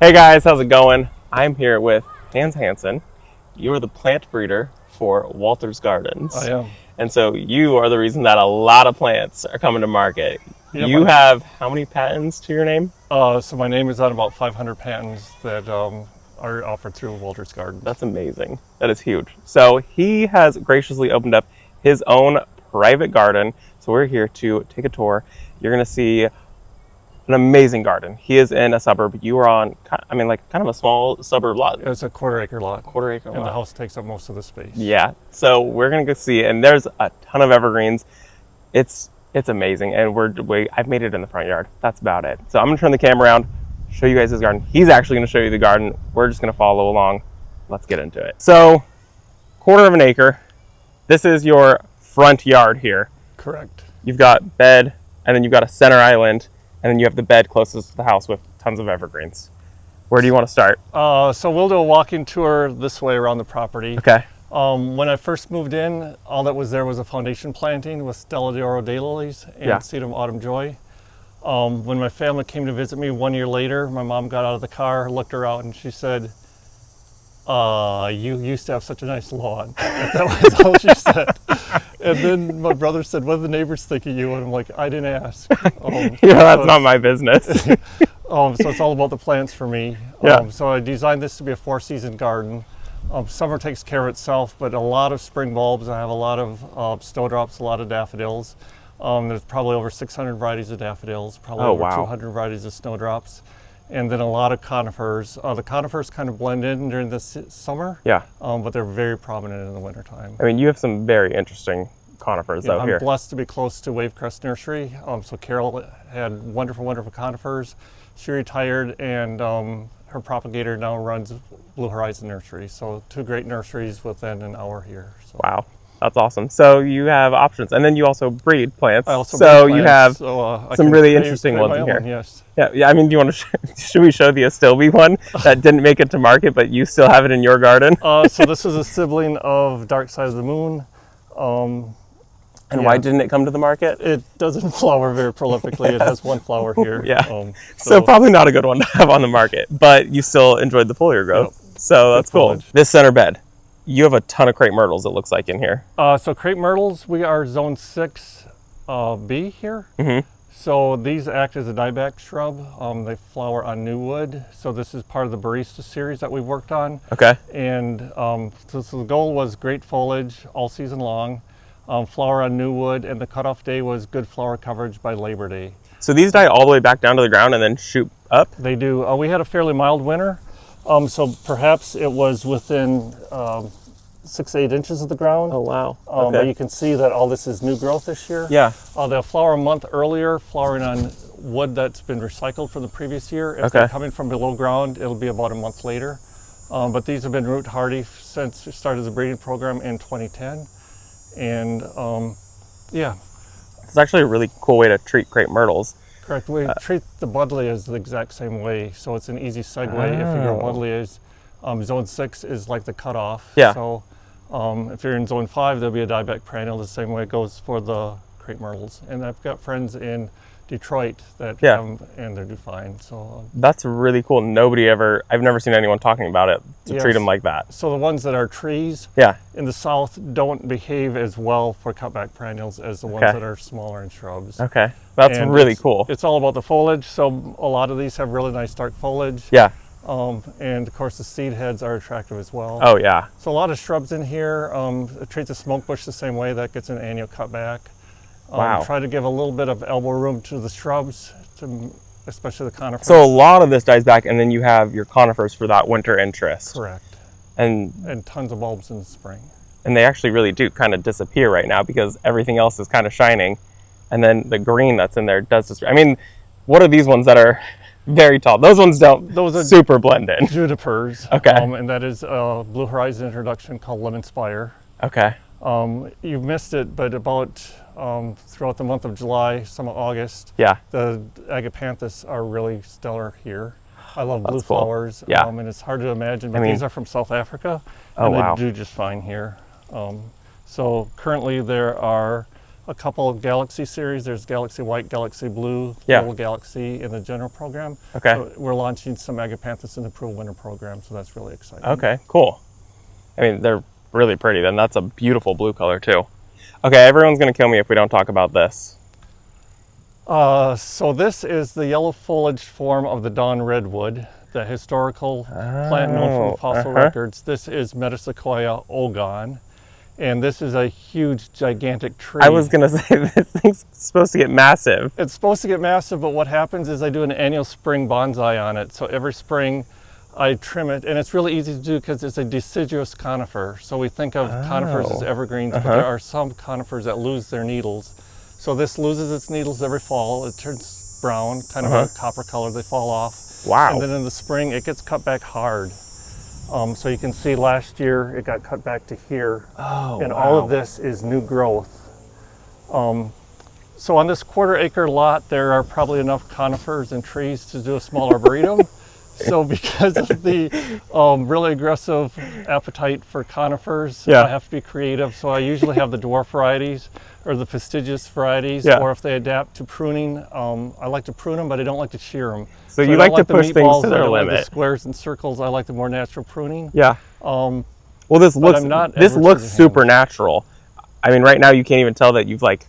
Hey guys, how's it going? I'm here with Hans Hansen. You are the plant breeder for Walter's Gardens. I am. And so you are the reason that a lot of plants are coming to market. Yeah, you have how many patents to your name? So my name is on about 500 patents that are offered through Walter's Gardens. That's amazing. That is huge. So he has graciously opened up his own private garden. So we're here to take a tour. You're going to see an amazing garden. He is in a suburb. You are on, kind of a small suburb lot. It's a quarter-acre lot. Quarter-acre lot. And the house takes up most of the space. Yeah. So we're going to go see, and there's a ton of evergreens. It's amazing. And I've made it in the front yard. That's about it. So I'm going to turn the camera around, show you guys his garden. He's actually going to show you the garden. We're just going to follow along. Let's get into it. So, quarter of an acre. This is your front yard here. Correct. You've got bed, and then you've got a center island, and then you have the bed closest to the house with tons of evergreens. Where do you want to start? So we'll do a walking tour this way around the property. Okay. When I first moved in, all that was there was a foundation planting with Stella d'Oro daylilies and Sedum autumn joy. When my family came to visit me 1 year later, my mom got out of the car, looked her out, and she said, you used to have such a nice lawn. That was all she said. And then my brother said, what do the neighbors think of you? And I'm like, I didn't ask. That's not my business. So it's all about the plants for me. So I designed this to be a 4-season garden. Summer takes care of itself, but a lot of spring bulbs. I have a lot of snowdrops, a lot of daffodils. There's probably over 600 varieties of daffodils, probably over 200 varieties of snowdrops. And then a lot of conifers. The conifers kind of blend in during the summer, but they're very prominent in the wintertime. I mean, you have some very interesting conifers out here. I'm blessed to be close to Wavecrest Nursery. So Carol had wonderful, wonderful conifers. She retired, and her propagator now runs Blue Horizon Nursery. So 2 great nurseries within an hour here. So. Wow. That's awesome. So you have options, and then you also breed plants. I also breed plants. You have some really interesting ones in here. Yes. Yeah. I mean, do you want to? Should we show the Astilbe one that didn't make it to market, but you still have it in your garden? So this is a sibling of Dark Side of the Moon. And why didn't it come to the market? It doesn't flower very prolifically. It has 1 flower here. So probably not a good one to have on the market, but you still enjoyed the foliar growth. Yep. So that's cool. Foliage. This center bed. You have a ton of crepe myrtles, it looks like, in here. So crepe myrtles, we are zone 6B here. Mm-hmm. So these act as a dieback shrub. They flower on new wood. So this is part of the barista series that we've worked on. Okay. And so the goal was great foliage all season long, flower on new wood, and the cutoff day was good flower coverage by Labor Day. So these die all the way back down to the ground and then shoot up? They do. We had a fairly mild winter. So perhaps it was within 6 to 8 inches of the ground. Oh, wow. But you can see that all this is new growth this year. Yeah. They'll flower a month earlier, flowering on wood that's been recycled from the previous year. If they're coming from below ground, it'll be about a month later. But these have been root hardy since we started the breeding program in 2010. And It's actually a really cool way to treat crepe myrtles. Correct. We treat the buddleias the exact same way, so it's an easy segue. If you grow buddleias, zone 6 is like the cutoff. Yeah. So if you're in zone 5, there'll be a dieback perennial the same way it goes for the crepe myrtles. And I've got friends in Detroit that come and they do fine. So that's really cool. I've never seen anyone talking about it to treat them like that. So the ones that are trees in the south don't behave as well for cutback perennials as the ones that are smaller and shrubs. Okay, that's really cool. It's all about the foliage. So a lot of these have really nice dark foliage. Yeah. And of course the seed heads are attractive as well. Oh yeah. So a lot of shrubs in here. Treat the smoke bush the same way. That gets an annual cutback. Wow. Try to give a little bit of elbow room to the shrubs, especially the conifers. So a lot of this dies back, and then you have your conifers for that winter interest. Correct. And tons of bulbs in the spring. And they actually really do kind of disappear right now because everything else is kind of shining, and then the green that's in there does disappear. I mean, what are these ones that are very tall? Those ones don't. Those are super blend in. Junipers. Okay. And that is a Blue Horizon introduction called Lemon Spire. Okay. You missed it, but about throughout the month of July, some of August, the agapanthus are really stellar here. I love blue flowers, and it's hard to imagine, but these are from South Africa, and they do just fine here. So currently there are a couple of Galaxy series. There's Galaxy White, Galaxy Blue, Yeah. Little Galaxy in the general program. Okay. So we're launching some agapanthus in the Peru winter program, so that's really exciting. Okay, cool. I mean, they're really pretty. Then that's a beautiful blue color too. Okay, everyone's gonna kill me if we don't talk about this. So this is the yellow foliage form of the dawn redwood, the historical plant known from the fossil records. This is Metasequoia ogon, and this is a huge, gigantic tree. I was gonna say, this thing's supposed to get massive. It's supposed to get massive, but what happens is I do an annual spring bonsai on it. So every spring I trim it, and it's really easy to do because it's a deciduous conifer. So we think of conifers as evergreens, but there are some conifers that lose their needles. So this loses its needles every fall. It turns brown, kind of a copper color. They fall off. Wow. And then in the spring, it gets cut back hard. So you can see last year it got cut back to here. Oh, and all of this is new growth. So on this 1/4 acre lot, there are probably enough conifers and trees to do a small arboretum. So because of the really aggressive appetite for conifers, I have to be creative. So I usually have the dwarf varieties or the fastigious varieties, or if they adapt to pruning, I like to prune them, but I don't like to shear them. So you like to push things to their limit. Like the squares and circles, I like the more natural pruning. Yeah. Well, this looks super natural. I mean, right now you can't even tell that you've like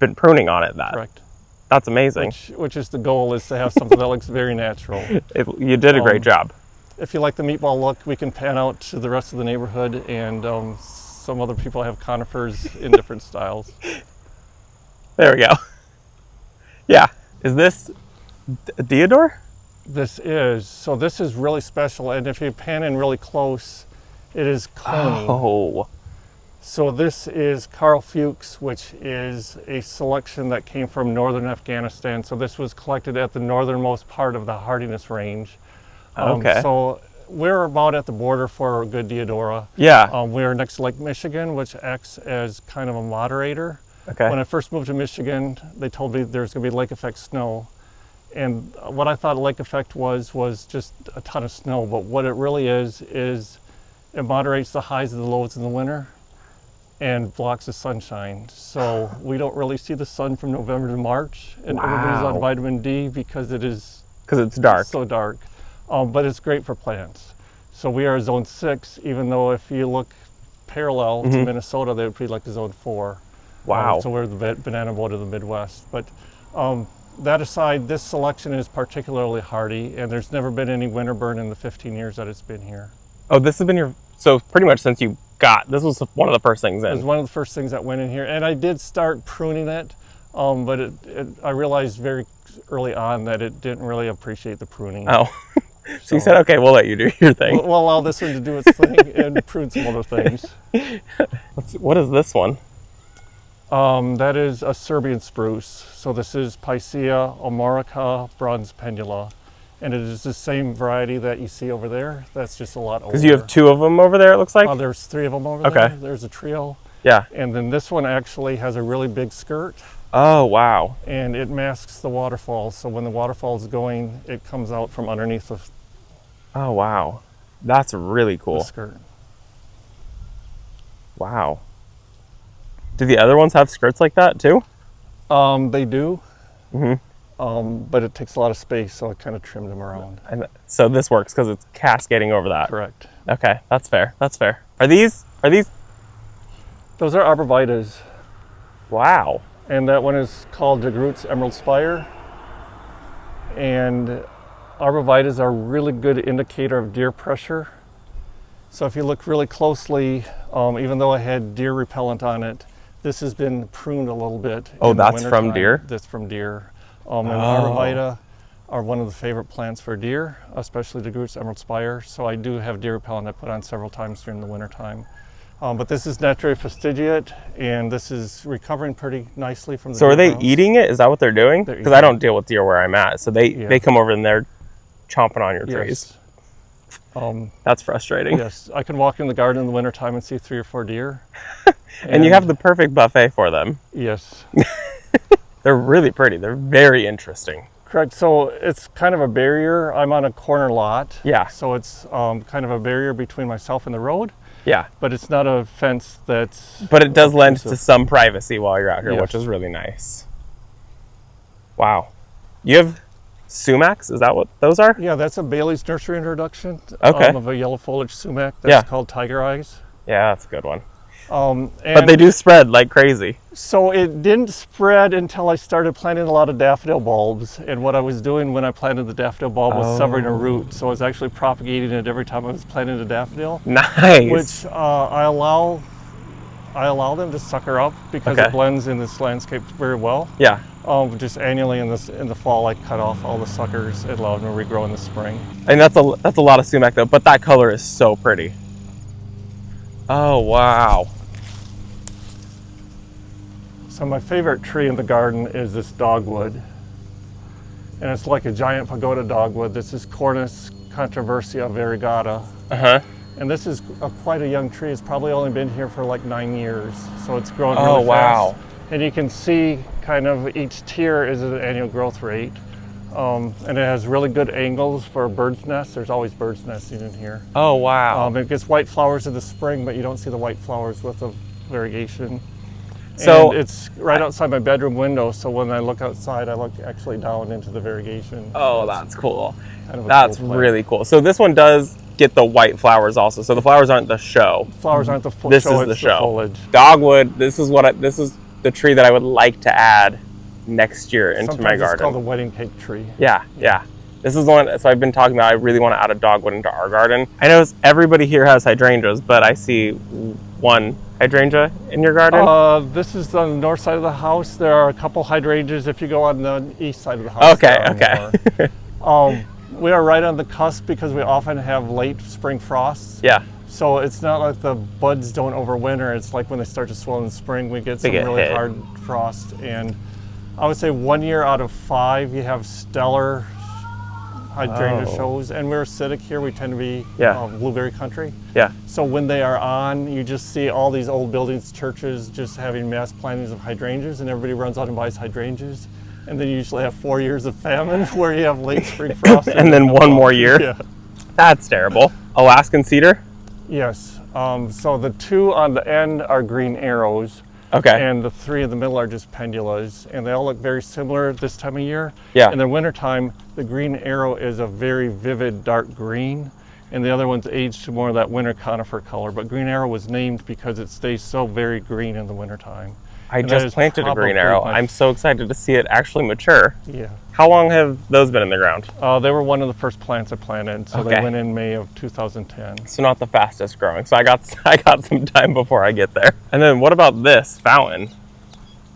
been pruning on it. Correct. That's amazing. Which is the goal, is to have something that looks very natural. You did a great job. If you like the meatball look, we can pan out to the rest of the neighborhood, and some other people have conifers in different styles. There we go. Yeah. Is this a deodar? This is. So this is really special, and if you pan in really close, it is coney. Oh. So this is Carl Fuchs, which is a selection that came from northern Afghanistan. So this was collected at the northernmost part of the hardiness range. Okay. So we're about at the border for a good deodora. Yeah. We're next to Lake Michigan, which acts as kind of a moderator. Okay. When I first moved to Michigan, they told me there's going to be lake effect snow. And what I thought lake effect was just a ton of snow. But what it really is it moderates the highs and the lows in the winter and blocks the sunshine. So we don't really see the sun from November to March, and everybody's on vitamin D because it's dark. So dark. But it's great for plants. So we are zone 6, even though if you look parallel to Minnesota, they would be like the zone 4. Wow. So we're the banana boat of the Midwest. But that aside, this selection is particularly hardy, and there's never been any winter burn in the 15 years that it's been here. Oh, this has been so pretty much since you this was one of the first things in. It was one of the first things that went in here, and I did start pruning it, but I realized very early on that it didn't really appreciate the pruning. Oh, so you said, okay, we'll let you do your thing. We'll allow this one to do its thing and prune some other things. What is this one? That is a Serbian spruce. So this is Picea omorica bronze pendula. And it is the same variety that you see over there. That's just a lot older. Because you have 2 of them over there, it looks like? There's 3 of them over there. There's a trio. Yeah. And then this one actually has a really big skirt. Oh, wow. And it masks the waterfall. So when the waterfall is going, it comes out from underneath the Oh, wow. That's really cool. The skirt. Wow. Do the other ones have skirts like that too? They do. But it takes a lot of space, so I kind of trimmed them around. And so this works because it's cascading over that. Correct. Okay, that's fair. That's fair. Are these? Those are arborvitas. Wow. And that one is called De Groot's Emerald Spire. And arborvitas are a really good indicator of deer pressure. So if you look really closely, even though I had deer repellent on it, this has been pruned a little bit. Oh, that's from deer? That's from deer. And arborvita are one of the favorite plants for deer, especially De Groot's Emerald Spire. So I do have deer repellent I put on several times during the winter time. But this is naturally fastigiate, and this is recovering pretty nicely from the So are they browns. eating it? Is that what they're doing? Because I don't deal with deer where I'm at. So they come over and they're chomping on your trees. That's frustrating. Yes, I can walk in the garden in the wintertime and see 3 or 4 deer. and you have the perfect buffet for them. Yes. They're really pretty. They're very interesting. Correct. So it's kind of a barrier. I'm on a corner lot. Yeah. So it's kind of a barrier between myself and the road. Yeah. But it's not a fence that's... But it does lend to some privacy while you're out here, Yes. which is really nice. Wow. You have sumacs? Is that what those are? Yeah, that's a Bailey's nursery introduction Okay. of a yellow foliage sumac that's called Tiger Eyes. Yeah, that's a good one. And But they do spread like crazy. So it didn't spread until I started planting a lot of daffodil bulbs. And what I was doing when I planted the daffodil bulb was severing a root. So I was actually propagating it every time I was planting a daffodil. Nice. Which I allow them to sucker up because it blends in this landscape very well. Yeah. Just annually in the fall, I cut off all the suckers and allow them to regrow in the spring. And that's a lot of sumac though, but that color is so pretty. Oh, wow. So my favorite tree in the garden is this dogwood. And it's like a giant pagoda dogwood. This is Cornus controversia variegata. Uh-huh. And this is quite a young tree. It's probably only been here for like 9 years. So it's growing really Oh, fast. wow. And you can see kind of each tier is an annual growth rate. And it has really good angles for a bird's nest. There's always birds nesting in here. Oh, wow. It gets white flowers in the spring, but you don't see the white flowers with the variegation. So and it's right outside my bedroom window, so when I look outside, I look actually down into the variegation. Oh, that's cool. Kind of a That's cool plant. really cool. So this one does get the white flowers also. So the flowers aren't the show. Flowers aren't the This show, is the it's show. foliage. Dogwood. This is the tree that I would like to add next year into Sometimes my it's garden. called the wedding cake tree. Yeah. This is the one. So I've been talking about. I really want to add a dogwood into our garden. I know everybody here has hydrangeas, but I see one hydrangea in your garden. This is on the north side of the house. There are a couple hydrangeas if you go on the east side of the house. Okay. We are right on the cusp because we often have late spring frosts. Yeah. So it's not like the buds don't overwinter. It's like when they start to swell in the spring, we get some really hit. hard frost. And I would say 1 year out of 5, you have stellar hydrangea shows. And we're acidic here. We tend to be blueberry country. Yeah. So when they are on, you just see all these old buildings, churches, just having mass plantings of hydrangeas, and everybody runs out and buys hydrangeas. And then you usually have 4 years of famine where you have late spring frost. And then one more year. Yeah. That's terrible. Alaskan cedar. Yes. So the 2 on the end are green arrows. Okay. And the 3 in the middle are just pendulas. And they all look very similar this time of year. Yeah. In the wintertime, the green arrow is a very vivid dark green. And the other one's aged to more of that winter conifer color. But green arrow was named because it stays so very green in the wintertime. I just planted a green arrow. I'm so excited to see it actually mature. Yeah. How long have those been in the ground? They were one of the first plants I planted, so they went in May of 2010. So not the fastest growing. So I got some time before I get there. And then what about this fountain?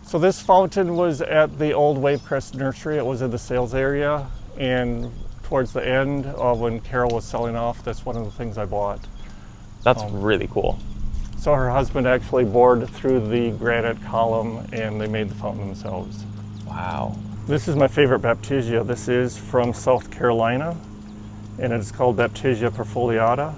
So this fountain was at the old Wavecrest nursery. It was in the sales area, and towards the end of when Carol was selling off, that's one of the things I bought. That's really cool. So her husband actually bored through the granite column, and they made the fountain themselves. Wow. This is my favorite baptisia. This is from South Carolina, and it's called Baptisia perfoliata,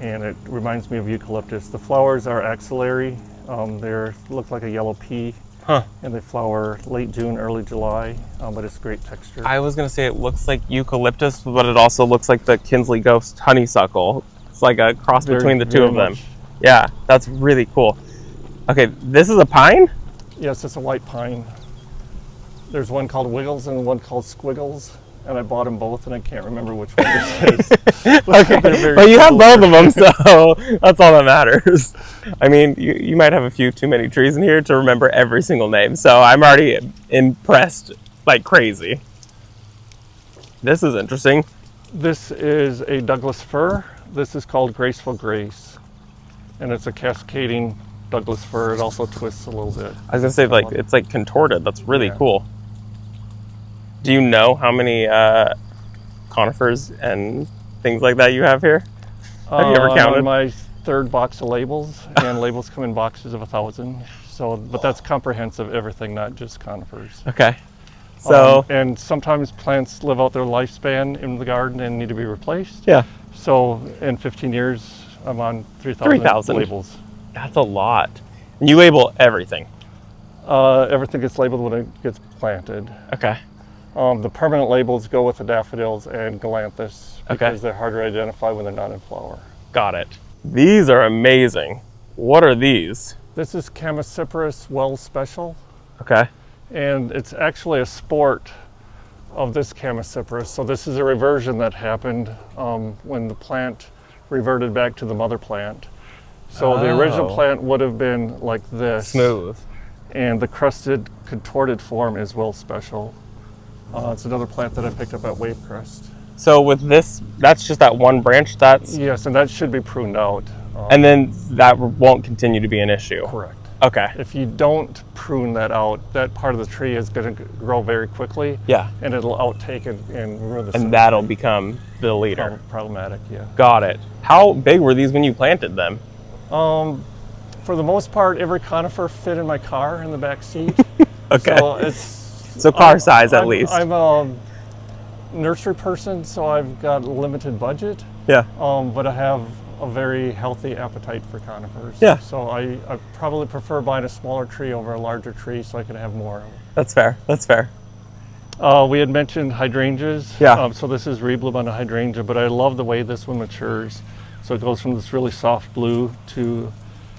and it reminds me of eucalyptus. The flowers are axillary. They look like a yellow pea, and they flower late June, early July, but it's great texture. I was going to say it looks like eucalyptus, but it also looks like the Kinsley Ghost honeysuckle. It's like a cross between the two of them. Yeah, that's really cool. Okay, this is a pine? Yes, it's a white pine. There's one called Wiggles and one called Squiggles, and I bought them both, and I can't remember which one this is. Okay, but you have both of them, so that's all that matters. I mean, you might have a few too many trees in here to remember every single name, so I'm already impressed like crazy. This is interesting. This is a Douglas fir. This is called Graceful Grace, and it's a cascading Douglas fir. It also twists a little bit. I was gonna say, like, it's like contorted. That's really cool. Do you know how many conifers and things like that you have here? Have you ever counted? I'm on my 3rd box of labels, and labels come in boxes of 1,000. So, but that's comprehensive everything, not just conifers. Okay. So and sometimes plants live out their lifespan in the garden and need to be replaced. yeah, So in 15 years, I'm on 3,000 labels. That's a lot. And you label everything. Everything gets labeled when it gets planted. Okay. The permanent labels go with the daffodils and galanthus because they're harder to identify when they're not in flower. Got it. These are amazing. What are these? This is Chamaecyparis Wells Special, Okay. and it's actually a sport of this Chamaecyparis. So this is a reversion that happened when the plant reverted back to the mother plant. So the original plant would have been like this. Smooth. And the crusted, contorted form is Wells Special. It's another plant that I picked up at Wave Crest. So with this, that's just that one branch that's... Yes, and that should be pruned out. And then that won't continue to be an issue. Correct. Okay. If you don't prune that out, that part of the tree is going to grow very quickly. Yeah. And it'll outtake it and ruin the And that'll become the leader. Problematic, yeah. Got it. How big were these when you planted them? For the most part, every conifer fit in my car in the back seat. Okay. So car size at least. I'm a nursery person, so I've got a limited budget. Yeah. But I have a very healthy appetite for conifers. Yeah. So I probably prefer buying a smaller tree over a larger tree so I can have more of them. That's fair. That's fair. We had mentioned hydrangeas. Yeah. So this is rebloom on a hydrangea, but I love the way this one matures. So it goes from this really soft blue to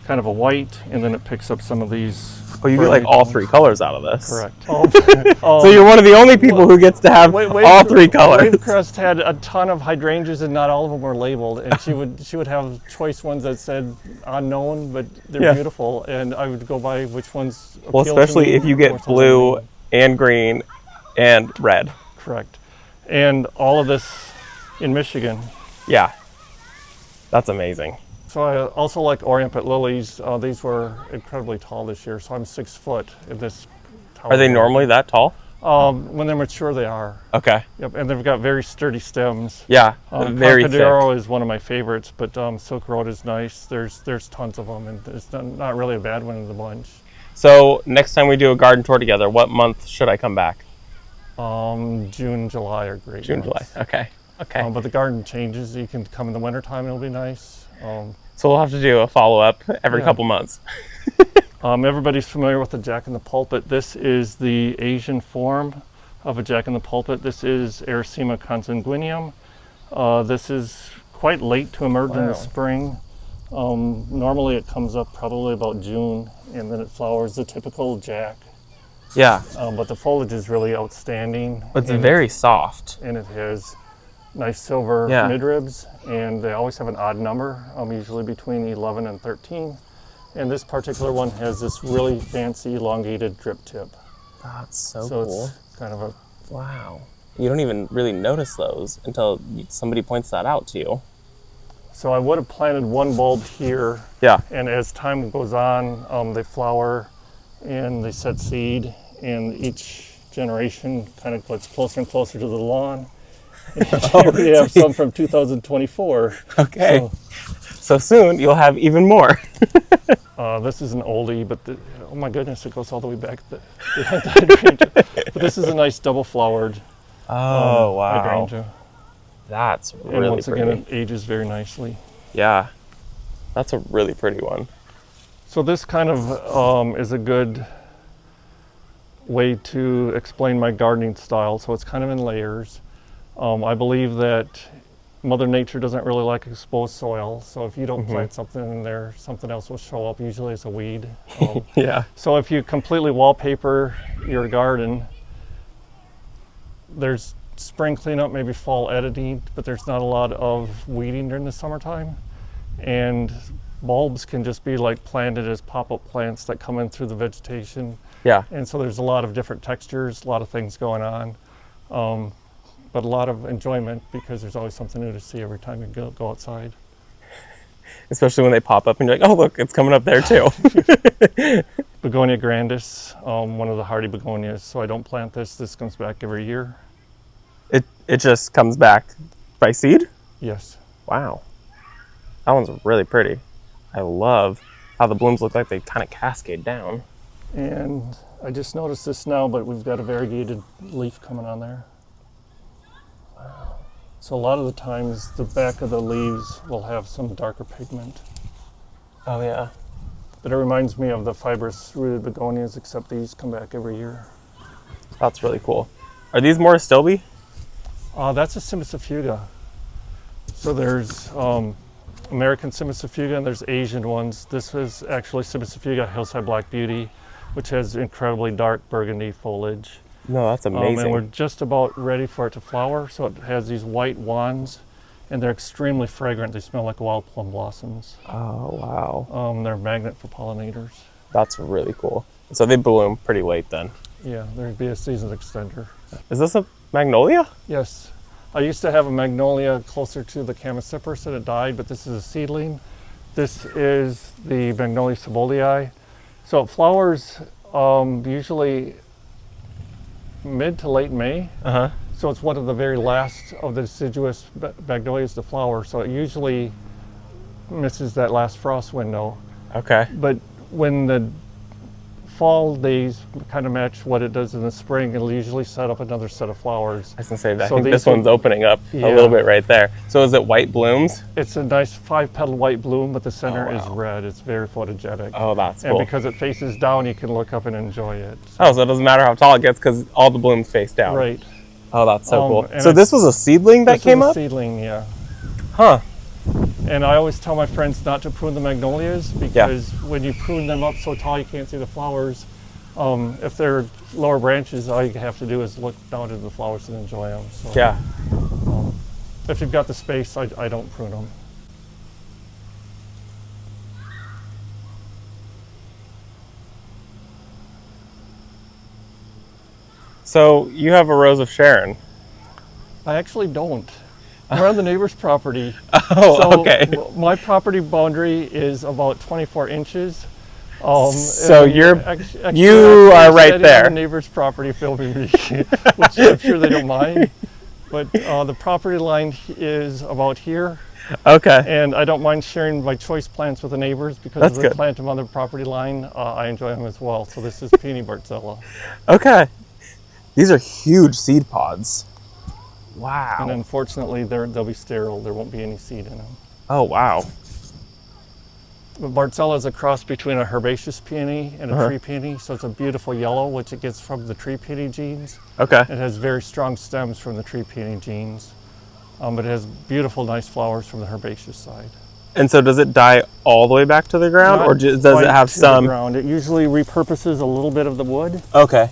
kind of a white, and then it picks up some of these. Oh, you get like all three colors out of this. Correct. So you're one of the only people who gets to have all three colors. Wave Crest had a ton of hydrangeas, and not all of them were labeled. And she would have choice ones that said unknown, but they're beautiful. And I would go by which ones. Well, especially if you get blue and green and red. Correct. And all of this in Michigan. Yeah. That's amazing. So I also like Orient lilies. These were incredibly tall this year, so I'm 6 foot in this tower. Are they normally that tall? When they're mature, they are. Okay. Yep, and they've got very sturdy stems. Yeah, very thick. Pompidero is one of my favorites, but Silk Road is nice. There's tons of them, and it's not really a bad one in the bunch. So next time we do a garden tour together, what month should I come back? June, July are great. June, July. Okay. Okay. But the garden changes. You can come in the wintertime, it'll be nice. So we'll have to do a follow-up every couple months. Everybody's familiar with the jack-in-the-pulpit. This is the Asian form of a jack-in-the-pulpit. This is Erycema consanguineum. This is quite late to emerge in the spring. Normally it comes up probably about June, and then it flowers the typical jack. Yeah. But the foliage is really outstanding. It's very soft. And it has nice silver midribs, and they always have an odd number, usually between 11 and 13. And this particular one has this really fancy elongated drip tip. That's so cool. It's kind of a... Wow. You don't even really notice those until somebody points that out to you. So I would have planted one bulb here. Yeah. And as time goes on, they flower and they set seed, and each generation kind of gets closer and closer to the lawn. We have some from 2024. Okay. So soon you'll have even more. This is an oldie, but oh my goodness, it goes all the way back behind the hydrangea. But this is a nice double-flowered wow. hydrangea. That's really and once pretty. again, it ages very nicely. Yeah, that's a really pretty one. So this kind of is a good way to explain my gardening style. So it's kind of in layers. I believe that Mother Nature doesn't really like exposed soil, so if you don't plant something in there, something else will show up. Usually it's a weed. Yeah. So if you completely wallpaper your garden, there's spring cleanup, maybe fall editing, but there's not a lot of weeding during the summertime. And bulbs can just be like planted as pop-up plants that come in through the vegetation. Yeah. And so there's a lot of different textures, a lot of things going on. But a lot of enjoyment because there's always something new to see every time you go outside. Especially when they pop up and you're like, oh look, it's coming up there too. Begonia grandis, one of the hardy begonias. So I don't plant this. This comes back every year. It just comes back by seed? Yes. Wow. That one's really pretty. I love how the blooms look like they kind of cascade down. And I just noticed this now, but we've got a variegated leaf coming on there. So a lot of the times the back of the leaves will have some darker pigment. Oh yeah. But it reminds me of the fibrous rooted begonias, except these come back every year. That's really cool. Are these more Astilbe? That's a Cimicifuga. So there's American Simicifuga, and there's Asian ones. This is actually Simicifuga Hillside Black Beauty, which has incredibly dark burgundy foliage. No, that's amazing. And we're just about ready for it to flower. So it has these white wands, and they're extremely fragrant. They smell like wild plum blossoms. Oh, wow. They're a magnet for pollinators. That's really cool. So they bloom pretty late then. Yeah, there'd be a season extender. Is this a magnolia? Yes. I used to have a magnolia closer to the Chamaecyparis and it died, but this is a seedling. This is the Magnolia Sieboldii. So it flowers usually mid to late May. Uh-huh. So it's one of the very last of the deciduous magnolias to flower. So it usually misses that last frost window. Okay. But when the fall days kind of match what it does in the spring, it'll usually set up another set of flowers. I was gonna say, I think this one's opening up a little bit right there. So is it white blooms? It's a nice 5-petal white bloom, but the center is red. It's very photogenic. Oh, that's cool. And because it faces down, you can look up and enjoy it. Oh, so it doesn't matter how tall it gets because all the blooms face down. Right. Oh, that's so cool. and So this was a seedling that came up? Seedling, yeah. Huh. And I always tell my friends not to prune the magnolias because when you prune them up so tall you can't see the flowers, if they're lower branches, all you have to do is look down into the flowers and enjoy them. So, Yeah. If you've got the space, I don't prune them. So you have a rose of Sharon. I actually don't. We're on the neighbor's property. Oh, So okay. my property boundary is about 24 inches. So and you actually, are right on there. the neighbor's property filming me, which I'm sure they don't mind. But the property line is about here, Okay. and I don't mind sharing my choice plants with the neighbors because That's if they good. plant them on the property line, I enjoy them as well. So this is Peony Bartzella. Okay. These are huge seed pods. Wow. And unfortunately, they'll be sterile. There won't be any seed in them. Oh, wow. But Bartzella is a cross between a herbaceous peony and a tree peony, so it's a beautiful yellow, which it gets from the tree peony genes. Okay. It has very strong stems from the tree peony genes, but it has beautiful, nice flowers from the herbaceous side. And so does it die all the way back to the ground, or Not does quite it have to the some? ground. It usually repurposes a little bit of the wood. Okay.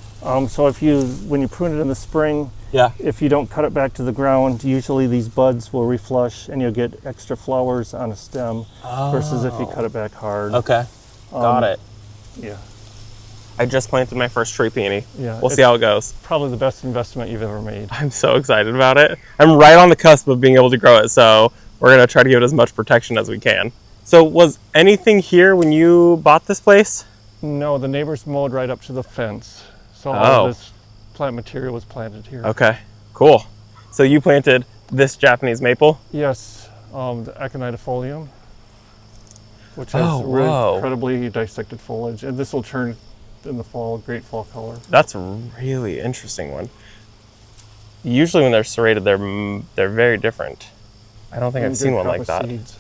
So when you prune it in the spring, Yeah. if you don't cut it back to the ground, usually these buds will reflush and you'll get extra flowers on a stem versus if you cut it back hard. Okay. Got it. Yeah. I just planted my first tree peony. Yeah, We'll see how it goes. Probably the best investment you've ever made. I'm so excited about it. I'm right on the cusp of being able to grow it, so we're going to try to give it as much protection as we can. So was anything here when you bought this place? No, the neighbors mowed right up to the fence. So all of this plant material was planted here. Okay, cool. So you planted this Japanese maple? Yes, the Aconitifolium, which has whoa. incredibly dissected foliage. And this will turn in the fall, great fall color. That's a really interesting one. Usually when they're serrated, they're very different. I don't think I've seen one like that. Seeds.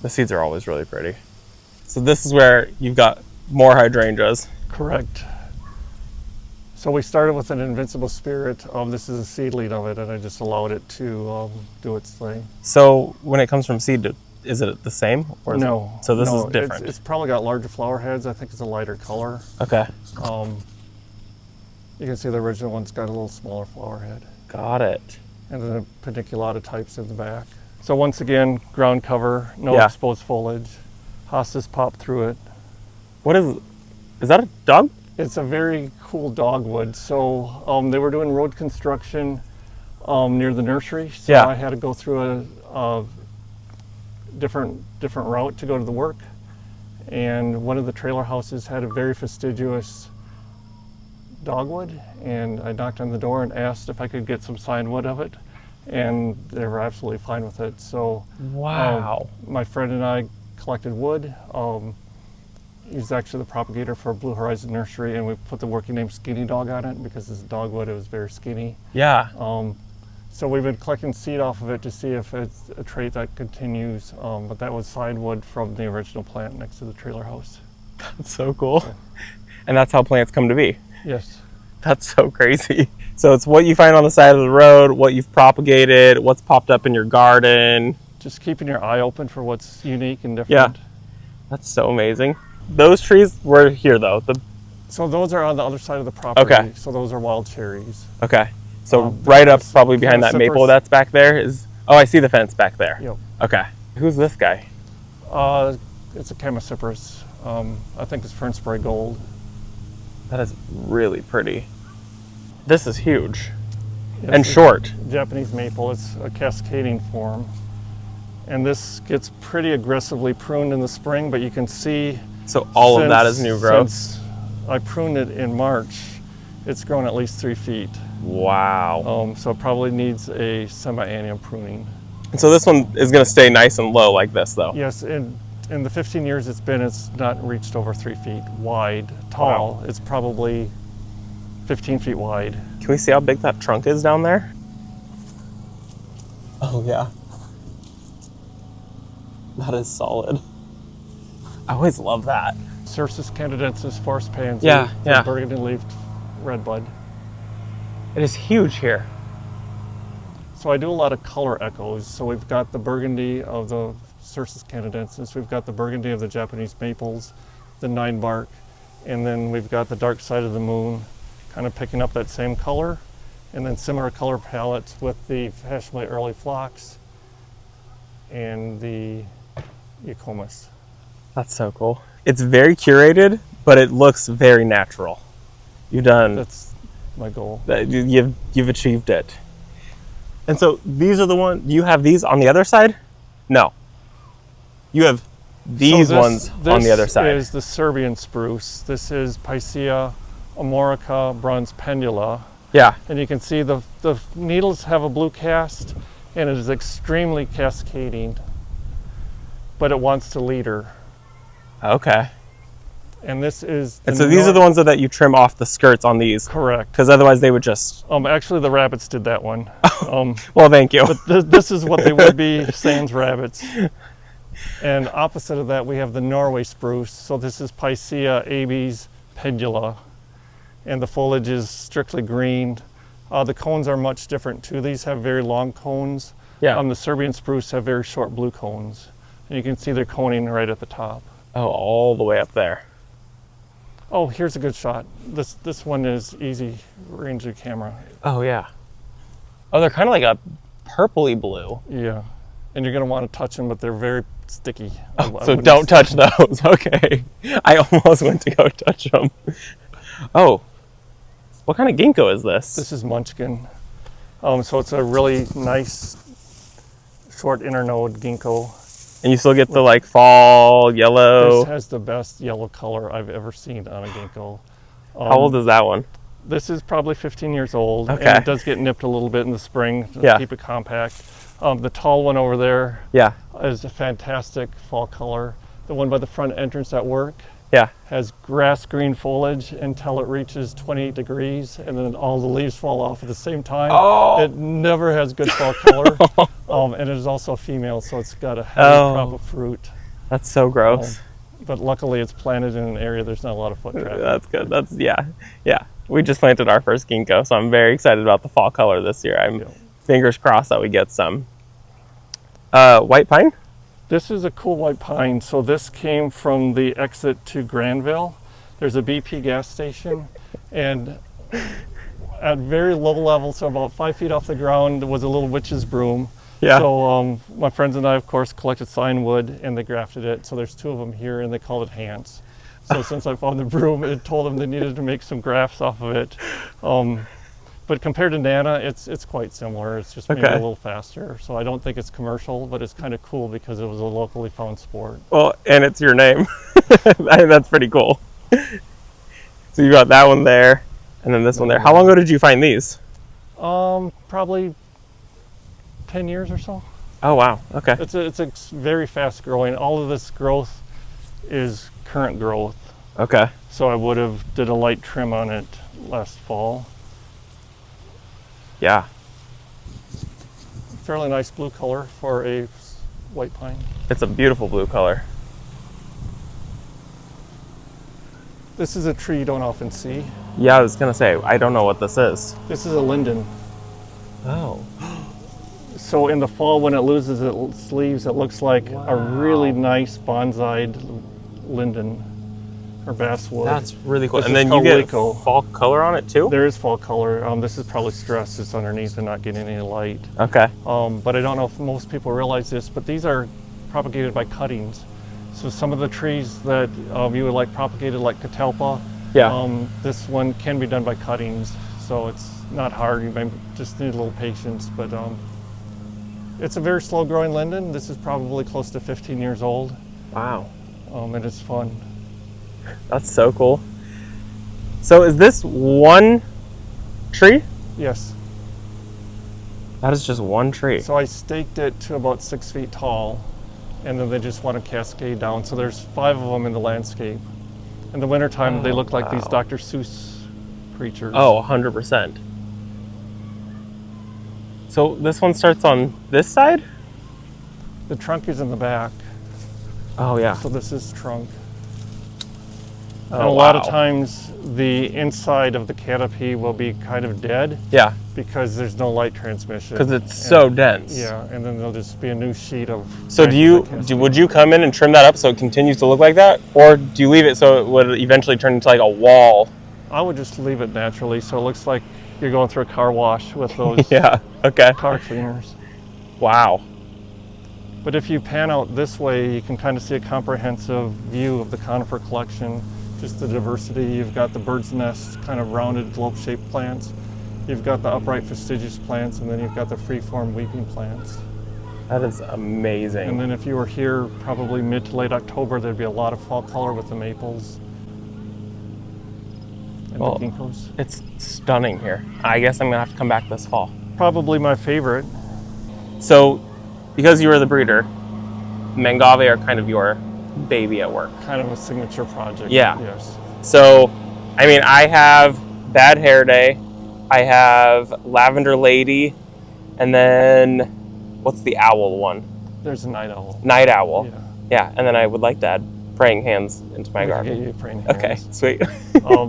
The seeds are always really pretty. So this is where you've got more hydrangeas. Correct. So we started with an invincible spirit. This is a seedling of it, and I just allowed it to do its thing. So when it comes from seed, is it the same? Or is No. So this no, is different. It's probably got larger flower heads. I think it's a lighter color. Okay. You can see the original one's got a little smaller flower head. Got it. And then paniculata types in the back. So once again, ground cover, no exposed foliage. Hostas pop through it. What is that a dog? It's a very cool dogwood. So they were doing road construction near the nursery. So I had to go through a different route to go to the work. And one of the trailer houses had a very fastidious dogwood, and I knocked on the door and asked if I could get some signed wood of it, and they were absolutely fine with it. So wow. My friend and I collected wood. He's actually the propagator for Blue Horizon Nursery, and we put the working name Skinny Dog on it because it's dogwood. It was very skinny. Yeah. So we've been collecting seed off of it to see if it's a trait that continues, but that was signed wood from the original plant next to the trailer house. That's so cool. And that's how plants come to be. Yes. That's so crazy. So it's what you find on the side of the road, what you've propagated, what's popped up in your garden. just keeping your eye open for what's unique and different. Yeah, that's so amazing. Those trees were here though. So those are on the other side of the property. Okay. So those are wild cherries. Okay. So Um, right up there's probably behind that maple Conifers. that's back there is, oh, I see the fence back there. Yep. Okay. Who's this guy? It's a Conifers. I think it's Fern Spray Gold. That is really pretty. This is huge Yes, and it's short. Japanese maple. It's a cascading form. And this gets pretty aggressively pruned in the spring, but you can see So all of that is new growth. Since I pruned it in March, it's grown at least 3 feet. Wow. So it probably needs a semi-annual pruning. And so this one is going to stay nice and low like this though. Yes, in the 15 years it's not reached over 3 feet wide, tall. Wow. It's probably 15 feet wide. Can we see how big that trunk is down there? Oh yeah. That is solid. I always love that. Cercis canadensis forest pansy. Yeah, yeah. Burgundy-leafed redbud. It is huge here. So I do a lot of color echoes. So we've got the burgundy of the Cercis canadensis, we've got the burgundy of the Japanese maples, the 9-bark, and then we've got the dark side of the moon, kind of picking up that same color, and then similar color palettes with the fashionably early phlox and the eucomis. That's so cool. It's very curated, but it looks very natural. You've done, That's my goal. you've achieved it. And so these are the ones, you have these on the other side? No. You have these So ones on the other side. This is the Serbian spruce. This is Picea amorica bronze pendula. Yeah. And you can see the needles have a blue cast, and it is extremely cascading, but it wants to leader. Okay. And this is And so these are the ones that you trim off the skirts on these. correct. Because otherwise they would just, Actually, the rabbits did that one. well, thank you. But this is what they would be, sans rabbits. And opposite of that, we have the Norway spruce. So this is Picea abies pendula, and the foliage is strictly green. The cones are much different too. These have very long cones. Yeah. The Serbian spruce have very short blue cones. And you can see they're coning right at the top. Oh, all the way up there. Oh, here's a good shot. This one is easy range of camera. Oh, yeah. Oh, they're kind of like a purpley blue. Yeah. And you're gonna want to touch them, but they're very sticky. So don't touch those. Okay. I almost went to go touch them. Oh, what kind of ginkgo is this? This is Munchkin. So it's a really nice short internode ginkgo. And you still get the like fall yellow. This has the best yellow color I've ever seen on a ginkgo. How old is that one? This is probably 15 years old. Okay. And it does get nipped a little bit in the spring to Yeah. keep it compact. The tall one over there Yeah. is a fantastic fall color. The one by the front entrance at work Yeah. has grass green foliage until it reaches 28 degrees, and then all the leaves fall off at the same time. Oh. It never has good fall color. And it is also a female, so it's got a heavy crop of fruit. That's so gross. But luckily it's planted in an area there's not a lot of foot traffic. That's good. That's, yeah. Yeah. We just planted our first ginkgo, so I'm very excited about the fall color this year. I'm fingers crossed that we get some. White pine? This is a cool white pine. So this came from the exit to Granville. There's a BP gas station, and at very low level, so about 5 feet off the ground, was a little witch's broom. Yeah. So my friends and I, of course, collected sign wood, and they grafted it. So there's 2 of them here, and they called it Hans. So since I found the broom, it told them they needed to make some grafts off of it. But compared to Nana, it's quite similar. It's just maybe a little faster. So I don't think it's commercial, but it's kind of cool because it was a locally found sport. Well, and it's your name. That's pretty cool. So you got that one there, and then this one there. How long ago did you find these? Probably 10 years or so. Oh, wow. Okay. It's a very fast growing. All of this growth is current growth. Okay. So I would have did a light trim on it last fall. Yeah. Fairly nice blue color for a white pine. It's a beautiful blue color. This is a tree you don't often see. Yeah, I was going to say, I don't know what this is. This is a linden. Oh. So in the fall, when it loses its leaves, it looks like a really nice bonsai linden or basswood. That's really cool. This And is then you get called fall color on it too? There is fall color. This is probably stress. It's underneath and not getting any light. Okay. But I don't know if most people realize this, but these are propagated by cuttings. So some of the trees that you would like propagated, like catalpa, this one can be done by cuttings. So it's not hard. You may just need a little patience, but it's a very slow growing linden. This is probably close to 15 years old. Wow. And it's fun. That's so cool. So is this one tree? Yes. That is just one tree. So I staked it to about 6 feet tall, and then they just want to cascade down. So there's 5 of them in the landscape. In the wintertime, they look like these Dr. Seuss creatures. Oh, 100%. So this one starts on this side? The trunk is in the back. Oh, yeah. So this is trunk. Oh, And a lot of times the inside of the canopy will be kind of dead. Yeah. Because there's no light transmission. Because it's so dense. Yeah, and then there'll just be a new sheet of. So would you come in and trim that up so it continues to look like that? Or do you leave it so it would eventually turn into like a wall? I would just leave it naturally so it looks like you're going through a car wash with those car cleaners. Wow. But if you pan out this way, you can kind of see a comprehensive view of the conifer collection. Just the diversity. You've got the bird's nest, kind of rounded globe-shaped plants. You've got the upright fastigious plants, and then you've got the free-form weeping plants. That is amazing. And then if you were here probably mid to late October, there'd be a lot of fall color with the maples and the ginkgos. It's stunning here. I guess I'm gonna have to come back this fall. Probably my favorite. So, because you were the breeder, mangave are kind of your baby at work. Kind of a signature project. Yeah. Yes. So, I mean, I have Bad Hair Day, I have Lavender Lady, and then what's the owl one? There's a night owl. Night owl. Yeah. Yeah, and then I would like to add praying hands into my We can garden. get you praying hands. Okay, sweet.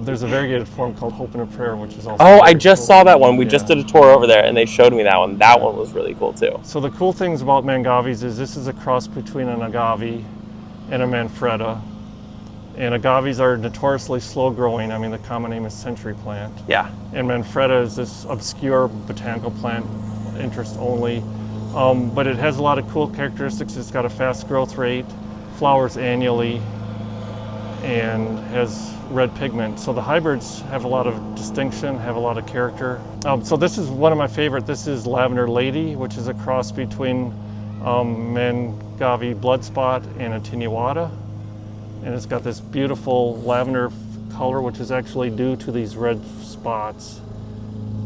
There's a variegated form called Hope and a Prayer, which is also. Oh, I very just cool. saw that one. We just did a tour over there, and they showed me that one. That one was really cool too. So the cool things about mangaves is this is a cross between an agave and a manfreda. And agaves are notoriously slow growing. I mean, the common name is century plant. Yeah. And manfreda is this obscure botanical plant, interest only. But it has a lot of cool characteristics. It's got a fast growth rate, flowers annually, and has red pigment. So the hybrids have a lot of distinction, have a lot of character. So this is one of my favorite. This is Lavender Lady, which is a cross between mangave bloodspot and a Tinuada. And it's got this beautiful lavender color, which is actually due to these red spots.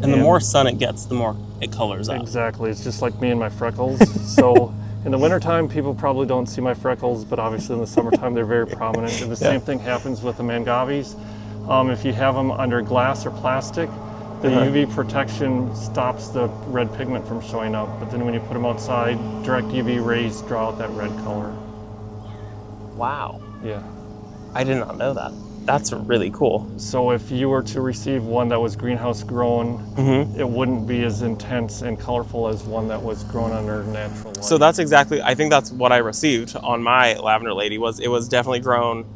And the more sun it gets, the more it colors up. Exactly. It's just like me and my freckles. So in the wintertime, people probably don't see my freckles, but obviously in the summertime, they're very prominent. And the same thing happens with the mangaves. If you have them under glass or plastic, the UV protection stops the red pigment from showing up. But then when you put them outside, direct UV rays draw out that red color. Wow. Yeah. I did not know that. That's really cool. So if you were to receive one that was greenhouse grown, it wouldn't be as intense and colorful as one that was grown under natural light. So that's exactly, I think that's what I received on my Lavender Lady. It was definitely grown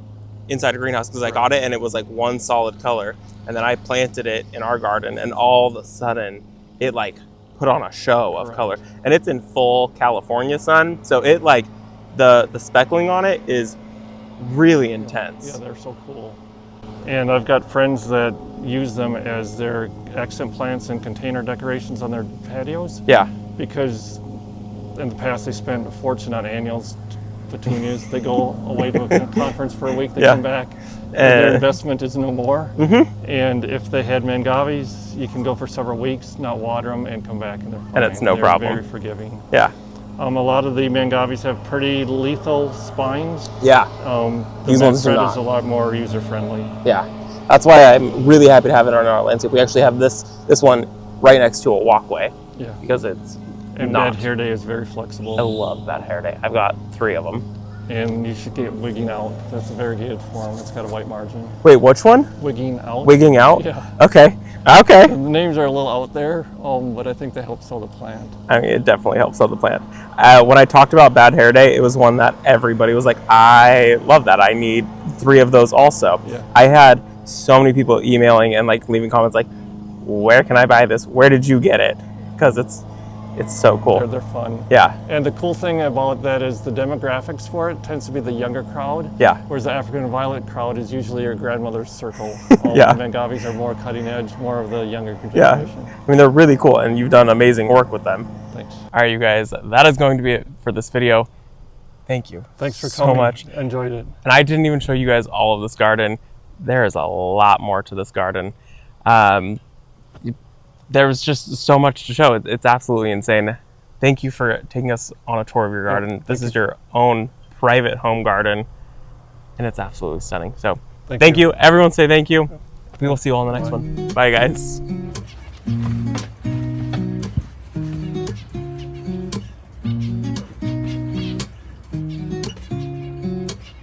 inside a greenhouse because I got it and it was like one solid color. And then I planted it in our garden and all of a sudden it like put on a show of color. And it's in full California sun. So it like, the speckling on it is really intense. Yeah, they're so cool. And I've got friends that use them as their accent plants and container decorations on their patios. Yeah. Because in the past they spent a fortune on annuals, petunias. They go away to a conference for a week, they come back, and their investment is no more. And if they had mangaves, you can go for several weeks, not water them, and come back and they're fine. And it's no they're problem. Very forgiving. Yeah. A lot of the mangaves have pretty lethal spines. Yeah. These ones do not. Is a lot more user-friendly. Yeah. That's why I'm really happy to have it on our landscape. We actually have this one right next to a walkway. Yeah. Because it's and not. Bad Hair Day is very flexible. I love Bad Hair Day. I've got 3 of them. And you should get wigging out. That's a variegated form. It's got a white margin. Wait, which one? Wigging out. Wigging out? Yeah. Okay. Okay. The names are a little out there, but I think they help sell the plant. I mean, it definitely helps sell the plant. When I talked about Bad Hair Day, it was one that everybody was like, I love that. I need 3 of those also. Yeah. I had so many people emailing and like leaving comments like, where can I buy this? Where did you get it? Because it's so cool. They're fun. Yeah. And the cool thing about that is the demographics for it tends to be the younger crowd. Yeah. Whereas the African violet crowd is usually your grandmother's circle. Yeah. The mangaves are more cutting edge, more of the younger Yeah. generation. I mean, they're really cool, and you've done amazing work with them. Thanks. All right, you guys, that is going to be it for this video. Thank you. Thanks for so coming. much. Enjoyed it. And I didn't even show you guys all of this garden. There is a lot more to this garden. There was just so much to show. It's absolutely insane. Thank you for taking us on a tour of your garden. This is your own private home garden, and it's absolutely stunning. So thank you. Everyone say thank you. We will see you all in the next one. Bye, guys.